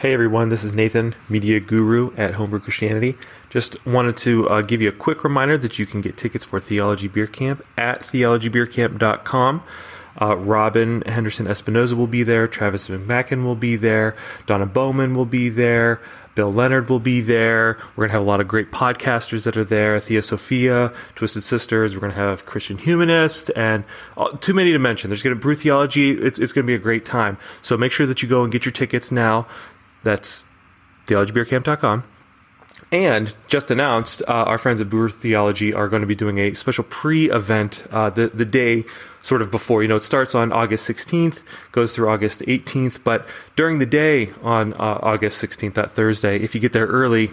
Hey everyone, this is Nathan, Media Guru at Homebrew Christianity. Just wanted to give you a quick reminder that you can get tickets for Theology Beer Camp at theologybeercamp.com. Robin Henderson Espinoza will be there, Travis McMacken will be there, Donna Bowman will be there, Bill Leonard will be there. We're going to have a lot of great podcasters that are there, Thea Sophia, Twisted Sisters. We're going to have Christian Humanist, and too many to mention. There's going to be Brew Theology. It's going to be a great time. So make sure that you go and get your tickets now. That's theologybeercamp.com. And just announced, our friends at Brew Theology are going to be doing a special pre-event the day sort of before. You know, it starts on August 16th, goes through August 18th. But during the day on August 16th, that Thursday, if you get there early,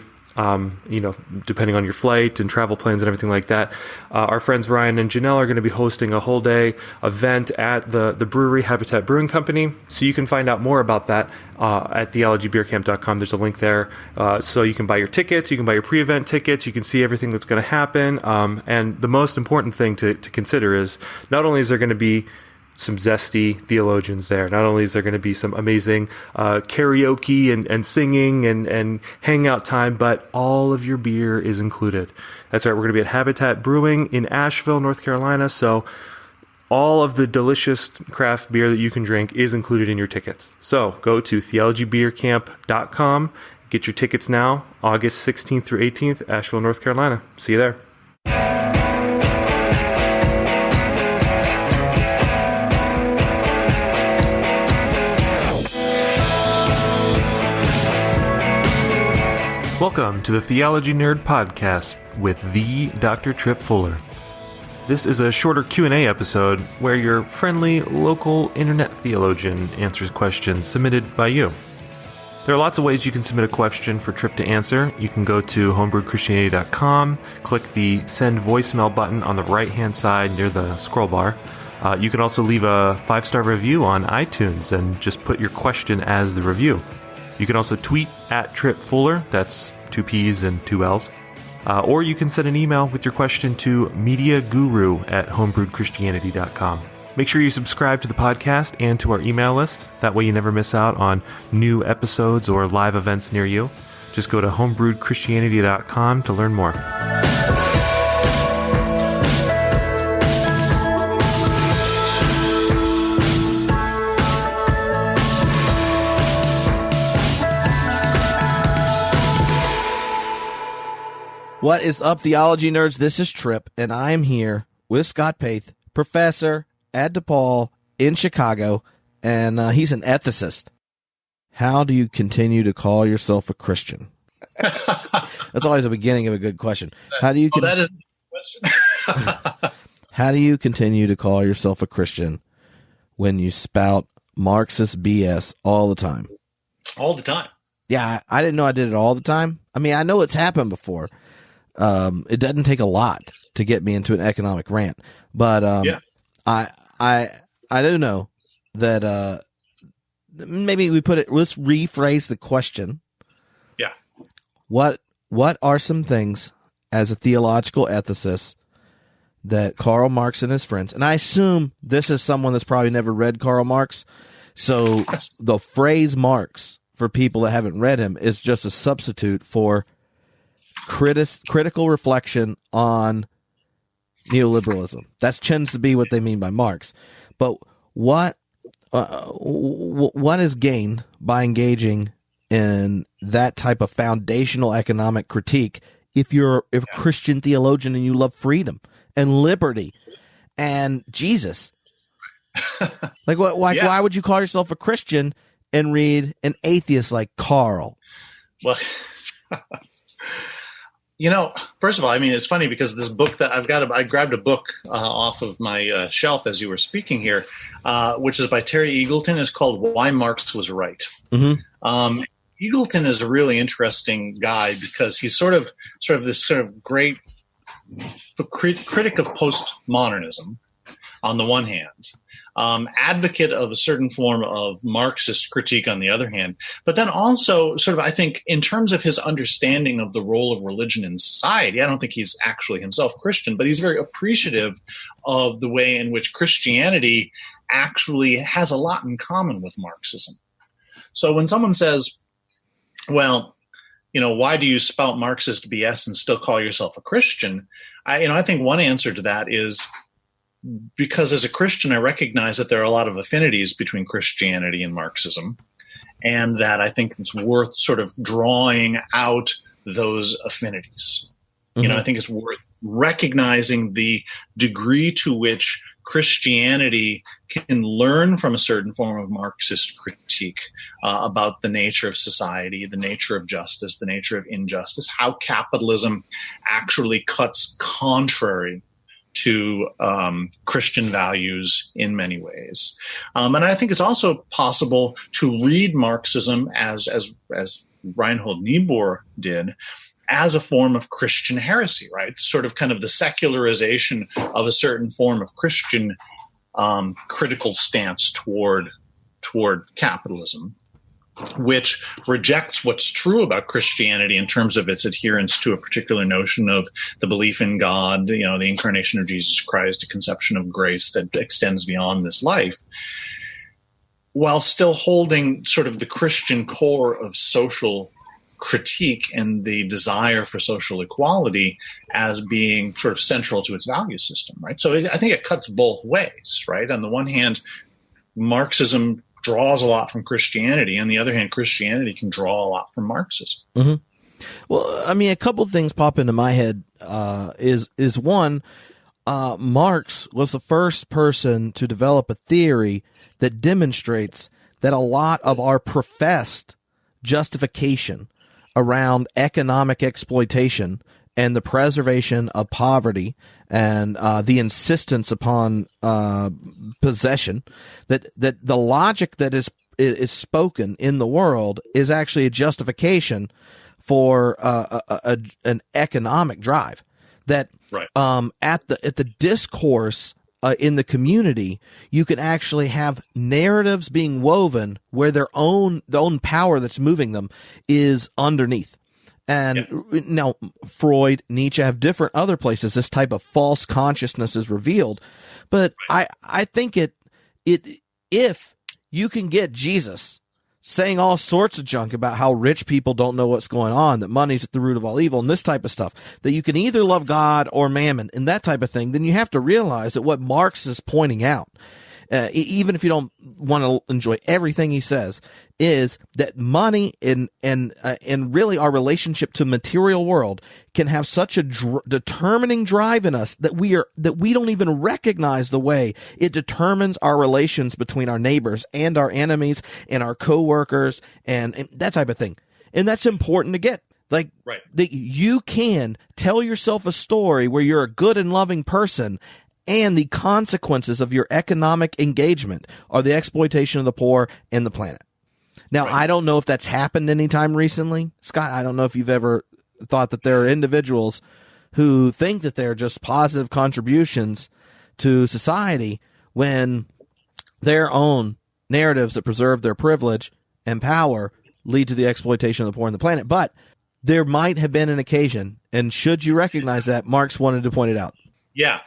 depending on your flight and travel plans and everything like that, our friends Ryan and Janelle are going to be hosting a whole day event at the brewery Habitat Brewing Company. So you can find out more about that at theologybeercamp.com. There's a link there. So you can buy your tickets, you can buy your pre-event tickets, you can see everything that's going to happen. And the most important thing to consider is not only is there going to be some zesty theologians there. Not only is there going to be some amazing karaoke and singing and hangout time, but all of your beer is included. That's right. We're going to be at Habitat Brewing in Asheville, North Carolina. So all of the delicious craft beer that you can drink is included in your tickets. So go to theologybeercamp.com. Get your tickets now, August 16th through 18th, Asheville, North Carolina. See you there. Welcome to the Theology Nerd Podcast with the Dr. Tripp Fuller. This is a shorter Q&A episode where your friendly local internet theologian answers questions submitted by you. There are lots of ways you can submit a question for Tripp to answer. You can go to homebrewchristianity.com, click the send voicemail button on the right-hand side near the scroll bar. You can also leave a 5-star review on iTunes and just put your question as the review. You can also tweet at Tripp Fuller, that's 2 P's and 2 L's. Or you can send an email with your question to mediaguru@homebrewedchristianity.com. Make sure you subscribe to the podcast and to our email list. That way you never miss out on new episodes or live events near you. Just go to homebrewedchristianity.com to learn more. What is up, theology nerds? This is Tripp, and I am here with Scott Paeth, professor at DePaul in Chicago, and he's an ethicist. How do you continue to call yourself a Christian? That's always the beginning of a good question. That is a good question. How do you continue to call yourself a Christian when you spout Marxist BS all the time? All the time. Yeah, I didn't know I did it all the time. I mean, I know it's happened before. It doesn't take a lot to get me into an economic rant, but I do know that maybe let's rephrase the question. Yeah. What are some things as a theological ethicist that Karl Marx and his friends, and I assume this is someone that's probably never read Karl Marx, so the phrase Marx for people that haven't read him is just a substitute for critical reflection on neoliberalism. That tends to be what they mean by Marx. But what is gained by engaging in that type of foundational economic critique if you're a Christian theologian and you love freedom and liberty and Jesus? Like what? Why would you call yourself a Christian and read an atheist like Karl? Well. First of all, I mean, it's funny because this book that I grabbed a book off of my shelf as you were speaking here, which is by Terry Eagleton. It's called Why Marx Was Right. Mm-hmm. Eagleton is a really interesting guy because he's sort of this sort of great critic of postmodernism on the one hand, advocate of a certain form of Marxist critique on the other hand, but then also sort of, I think, in terms of his understanding of the role of religion in society, I don't think he's actually himself Christian, but he's very appreciative of the way in which Christianity actually has a lot in common with Marxism. So when someone says, well, why do you spout Marxist BS and still call yourself a Christian? I think one answer to that is because as a Christian, I recognize that there are a lot of affinities between Christianity and Marxism, and that I think it's worth sort of drawing out those affinities. Mm-hmm. I think it's worth recognizing the degree to which Christianity can learn from a certain form of Marxist critique about the nature of society, the nature of justice, the nature of injustice, how capitalism actually cuts contrary to Christian values in many ways. And I think it's also possible to read Marxism as Reinhold Niebuhr did, as a form of Christian heresy, right? Sort of kind of the secularization of a certain form of Christian critical stance toward capitalism, which rejects what's true about Christianity in terms of its adherence to a particular notion of the belief in God, the incarnation of Jesus Christ, a conception of grace that extends beyond this life, while still holding sort of the Christian core of social critique and the desire for social equality as being sort of central to its value system, right? So I think it cuts both ways, right? On the one hand, Marxism draws a lot from Christianity. On the other hand, Christianity can draw a lot from Marxism. Mm-hmm. Well, I mean, a couple things pop into my head. Is one, Marx was the first person to develop a theory that demonstrates that a lot of our professed justification around economic exploitation and the preservation of poverty and the insistence upon possession, that the logic that is spoken in the world is actually a justification for an economic drive. That right. At the discourse in the community, you can actually have narratives being woven where the own power that's moving them is underneath. And now Freud, Nietzsche have different other places this type of false consciousness is revealed. But I think if you can get Jesus saying all sorts of junk about how rich people don't know what's going on, that money's at the root of all evil, and this type of stuff, that you can either love God or mammon and that type of thing, then you have to realize that what Marx is pointing out, even if you don't want to enjoy everything he says, is that money and really our relationship to material world can have such a determining drive in us that we don't even recognize the way it determines our relations between our neighbors and our enemies and our coworkers and that type of thing. And that's important to get. Like, right. That you can tell yourself a story where you're a good and loving person, and the consequences of your economic engagement are the exploitation of the poor and the planet. Now, right. I don't know if that's happened anytime recently. Scott, I don't know if you've ever thought that there are individuals who think that they're just positive contributions to society when their own narratives that preserve their privilege and power lead to the exploitation of the poor and the planet. But there might have been an occasion, and should you recognize that, Marx wanted to point it out. Yeah.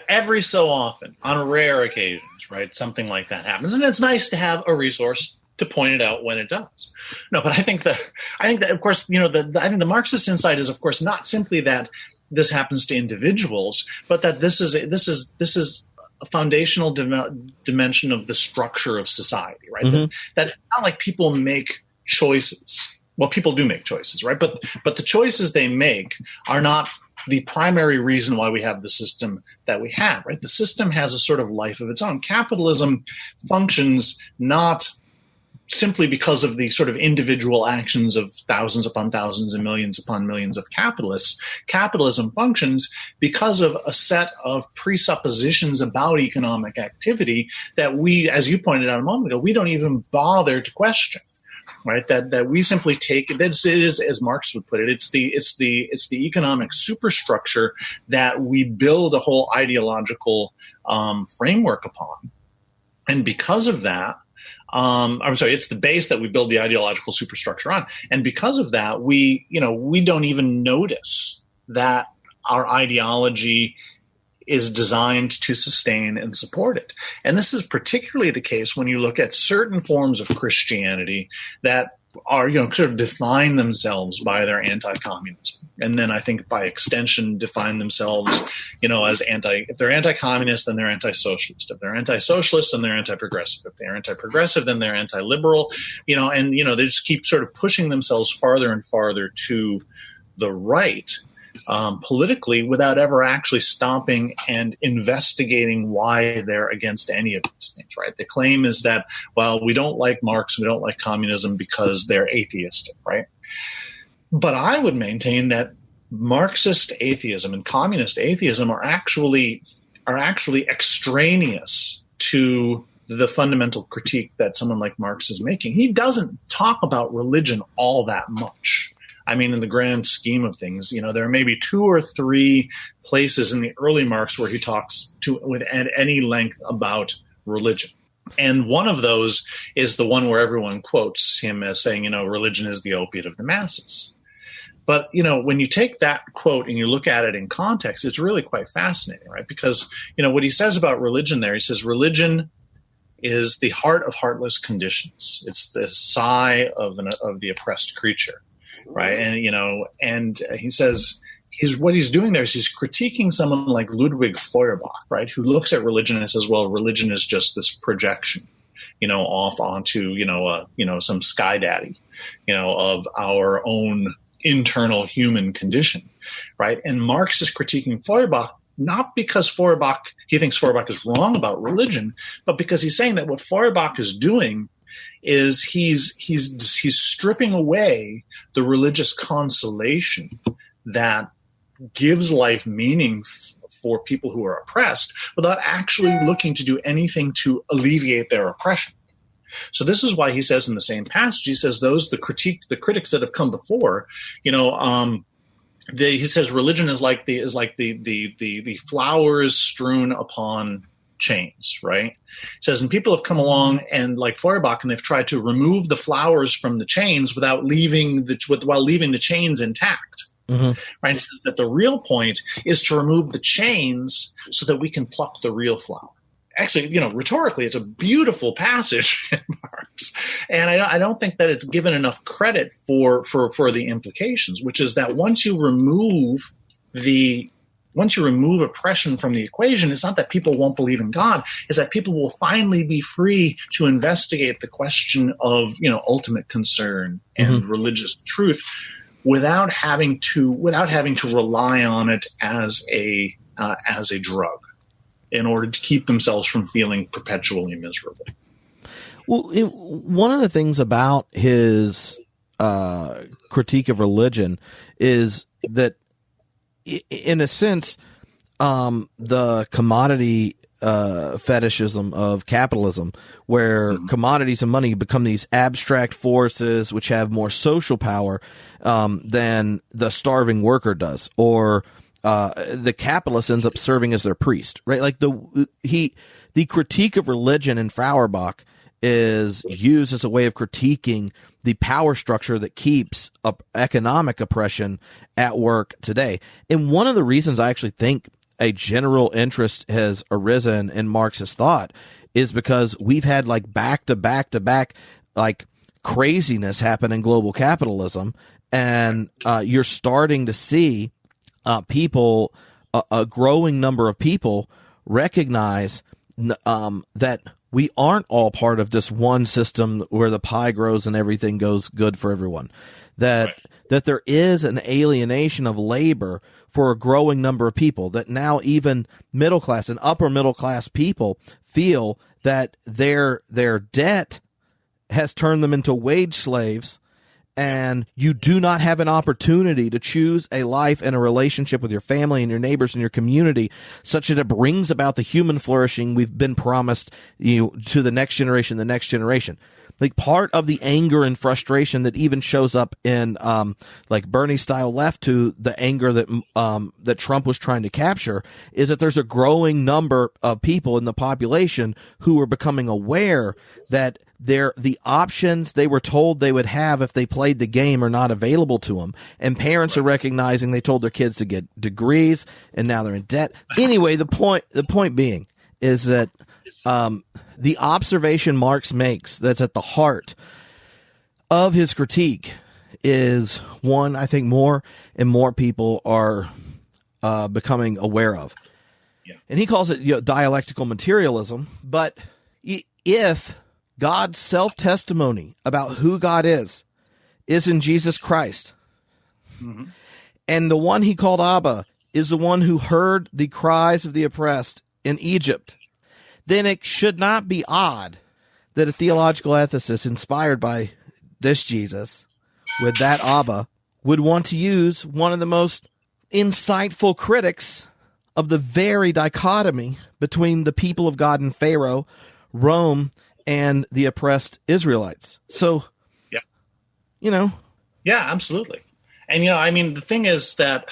Every so often, on rare occasions, right, something like that happens, and it's nice to have a resource to point it out when it does. No, but I think that of course, I think the Marxist insight is, of course, not simply that this happens to individuals, but that this is a foundational dimension of the structure of society, right? Mm-hmm. That it's not like people make choices. Well, people do make choices, right? But the choices they make are not the primary reason why we have the system that we have, right? The system has a sort of life of its own. Capitalism functions not simply because of the sort of individual actions of thousands upon thousands and millions upon millions of capitalists. Capitalism functions because of a set of presuppositions about economic activity that we, as you pointed out a moment ago, we don't even bother to question. Right, that we simply take it is, as Marx would put it, it's the economic superstructure that we build a whole ideological framework upon, and because of that, it's the base that we build the ideological superstructure on, and because of that, we don't even notice that our ideology is designed to sustain and support it. And this is particularly the case when you look at certain forms of Christianity that are, sort of define themselves by their anti-communism. And then I think by extension define themselves, as if they're anti-communist, then they're anti-socialist. If they're anti-socialist, then they're anti-progressive. If they're anti-progressive, then they're anti-liberal, and, they just keep sort of pushing themselves farther and farther to the right. Politically, without ever actually stopping and investigating why they're against any of these things, right? The claim is that, well, we don't like Marx, we don't like communism because they're atheistic, right? But I would maintain that Marxist atheism and communist atheism are actually extraneous to the fundamental critique that someone like Marx is making. He doesn't talk about religion all that much. I mean, in the grand scheme of things, there are maybe 2 or 3 places in the early Marx where he talks at any length about religion. And one of those is the one where everyone quotes him as saying, religion is the opiate of the masses. But, when you take that quote and you look at it in context, it's really quite fascinating, right? Because, what he says about religion there, he says religion is the heart of heartless conditions. It's the sigh of the oppressed creature. Right. And he says what he's doing there is he's critiquing someone like Ludwig Feuerbach, right, who looks at religion and says, well, religion is just this projection, off onto, some sky daddy, of our own internal human condition. Right. And Marx is critiquing Feuerbach, not because he thinks Feuerbach is wrong about religion, but because he's saying that what Feuerbach is doing is he's stripping away the religious consolation that gives life meaning for people who are oppressed without actually looking to do anything to alleviate their oppression. So this is why he says in the same passage, he says the critics that have come before, he says religion is like the flowers strewn upon chains, right? It says, and people have come along and like Feuerbach, and they've tried to remove the flowers from the chains while leaving the chains intact. Mm-hmm. Right? It says that the real point is to remove the chains so that we can pluck the real flower. Actually, rhetorically, it's a beautiful passage in Marx, and I don't think that it's given enough credit for the implications, which is that once you remove oppression from the equation, it's not that people won't believe in God, it's that people will finally be free to investigate the question of, ultimate concern and religious truth without having to rely on it as a drug in order to keep themselves from feeling perpetually miserable. Well, one of the things about his critique of religion is that, in a sense, the commodity fetishism of capitalism, where commodities and money become these abstract forces which have more social power than the starving worker does, or the capitalist ends up serving as their priest, right? Like the critique of religion in Feuerbach is used as a way of critiquing the power structure that keeps economic oppression at work today. And one of the reasons I actually think a general interest has arisen in Marxist thought is because we've had like back to back like craziness happen in global capitalism. And you're starting to see people, a growing number of people recognize that we aren't all part of this one system where the pie grows and everything goes good for everyone. That there is an alienation of labor for a growing number of people, that now even middle class and upper middle class people feel that their debt has turned them into wage slaves, and you do not have an opportunity to choose a life and a relationship with your family and your neighbors and your community such that it brings about the human flourishing we've been promised to the next generation. Like part of the anger and frustration that even shows up in like Bernie style left to the anger that Trump was trying to capture is that there's a growing number of people in the population who are becoming aware that the options they were told they would have if they played the game are not available to them. And parents are recognizing they told their kids to get degrees and now they're in debt. Anyway, the point being is that the observation Marx makes that's at the heart of his critique is one I think more and more people are becoming aware of. Yeah. And he calls it dialectical materialism. But if God's self-testimony about who God is in Jesus Christ, Mm-hmm. and the one he called Abba is the one who heard the cries of the oppressed in Egypt, then it should not be odd that a theological ethicist inspired by this Jesus with that Abba would want to use one of the most insightful critics of the very dichotomy between the people of God and Pharaoh, Rome, and the oppressed Israelites. So, yeah. Yeah, absolutely. And, the thing is that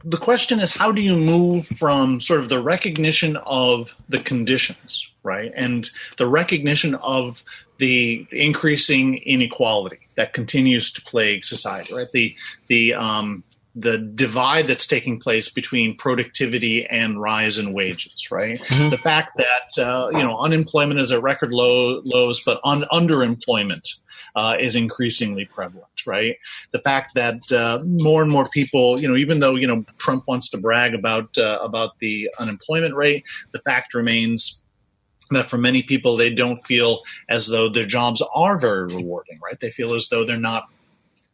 the question is, how do you move from sort of the recognition of the conditions, right, and the recognition of the increasing inequality that continues to plague society, right? The divide that's taking place between productivity and rise in wages, right? Mm-hmm. The fact that unemployment is at record lows, but underemployment is increasingly prevalent, right? The fact that more and more people, even though Trump wants to brag about the unemployment rate, the fact remains that for many people they don't feel as though their jobs are very rewarding, right? They feel as though they're not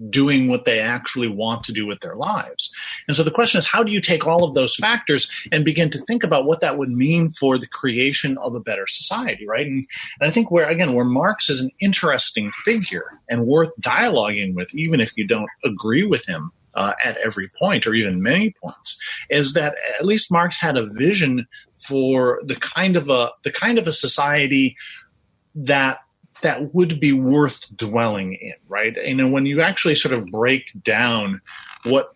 doing what they actually want to do with their lives. And so the question is, how do you take all of those factors and begin to think about what that would mean for the creation of a better society, right? And I think where Marx is an interesting figure and worth dialoguing with, even if you don't agree with him at every point or even many points, is that at least Marx had a vision for the kind of a society that would be worth dwelling in, right? When you actually sort of break down what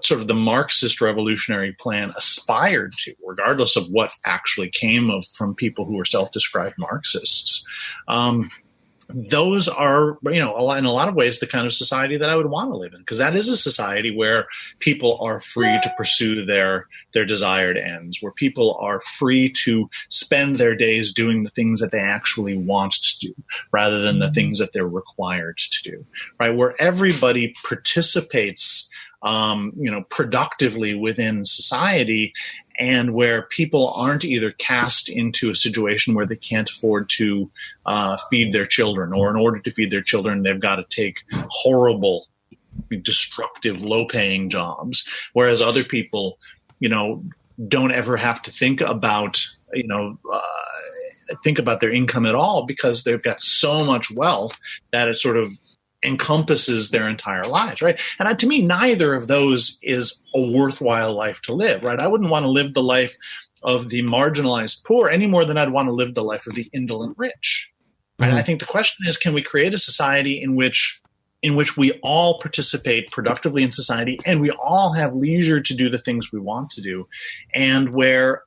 sort of the Marxist revolutionary plan aspired to, regardless of what actually came from people who were self-described Marxists, those are, in a lot of ways, the kind of society that I would want to live in, because that is a society where people are free to pursue their desired ends, where people are free to spend their days doing the things that they actually want to do, rather than the things that they're required to do, right? Where everybody participates, productively within society, and where people aren't either cast into a situation where they can't afford to feed their children, or in order to feed their children, they've got to take horrible, destructive, low-paying jobs, whereas other people, don't ever have to think about, their income at all, because they've got so much wealth that it sort of encompasses their entire lives, right? And to me, neither of those is a worthwhile life to live, right? I wouldn't want to live the life of the marginalized poor any more than I'd want to live the life of the indolent rich. Right? Mm-hmm. I think the question is, can we create a society in which we all participate productively in society, and we all have leisure to do the things we want to do, and where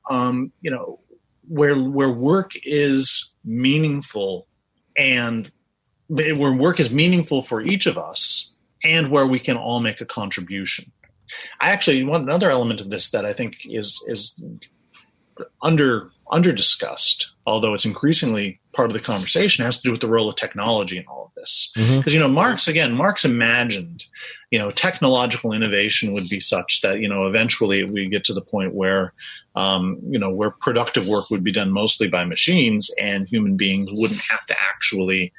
work is meaningful, and where work is meaningful for each of us, and where we can all make a contribution. I actually want another element of this that I think is under discussed, although it's increasingly part of the conversation, has to do with the role of technology in all of this. Because Marx imagined, technological innovation would be such that eventually we get to the point where where productive work would be done mostly by machines, and human beings wouldn't have to actually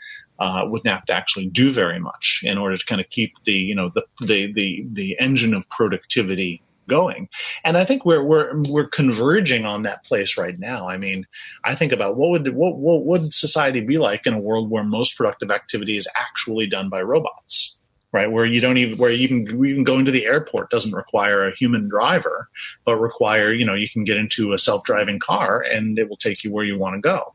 do very much in order to kind of keep the engine of productivity going. And I think we're converging on that place right now. I mean, I think about what would society be like in a world where most productive activity is actually done by robots, right? Where even going to the airport doesn't require a human driver, but require, you can get into a self-driving car and it will take you where you want to go.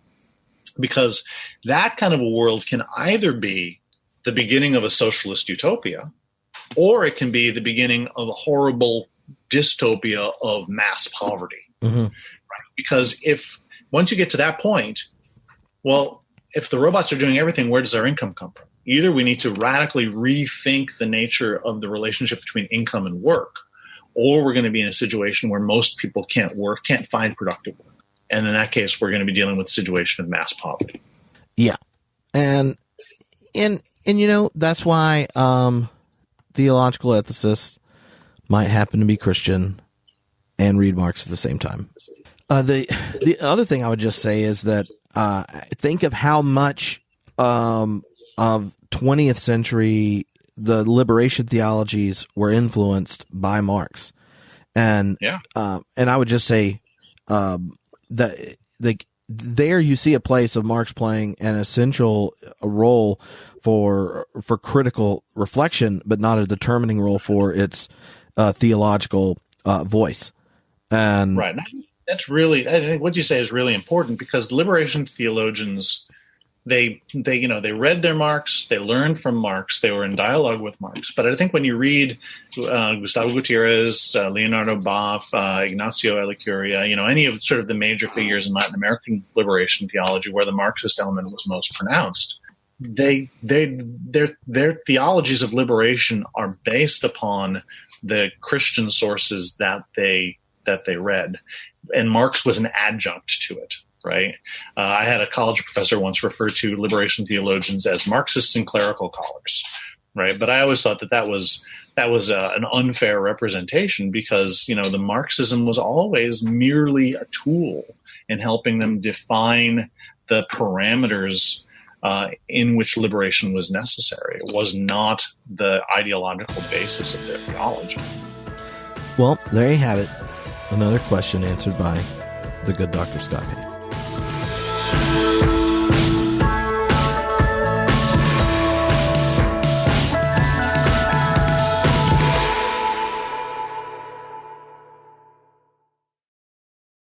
Because that kind of a world can either be the beginning of a socialist utopia, or it can be the beginning of a horrible dystopia of mass poverty. Mm-hmm. Right? Because once you get to that point, well, if the robots are doing everything, where does our income come from? Either we need to radically rethink the nature of the relationship between income and work, or we're going to be in a situation where most people can't find productive work. And in that case, we're going to be dealing with a situation of mass poverty. Yeah. And in And that's why theological ethicists might happen to be Christian and read Marx at the same time. The other thing I would just say is that think of how much of 20th century the liberation theologies were influenced by Marx, and I would just say that there you see a place of Marx playing an essential role for critical reflection, but not a determining role for its theological voice. And right. That's really, I think what you say is really important, because liberation theologians, they read their Marx, they learned from Marx, they were in dialogue with Marx. But I think when you read Gustavo Gutierrez, Leonardo Boff, Ignacio Ellacuria, any of sort of the major figures in Latin American liberation theology where the Marxist element was most pronounced, their theologies of liberation are based upon the Christian sources that they read. And Marx was an adjunct to it, right? I had a college professor once refer to liberation theologians as Marxists and clerical collars, right? But I always thought that was an unfair representation, because the Marxism was always merely a tool in helping them define the parameters in which liberation was necessary. It was not the ideological basis of their theology. Well, there you have it. Another question answered by the good Dr. Scott Paeth.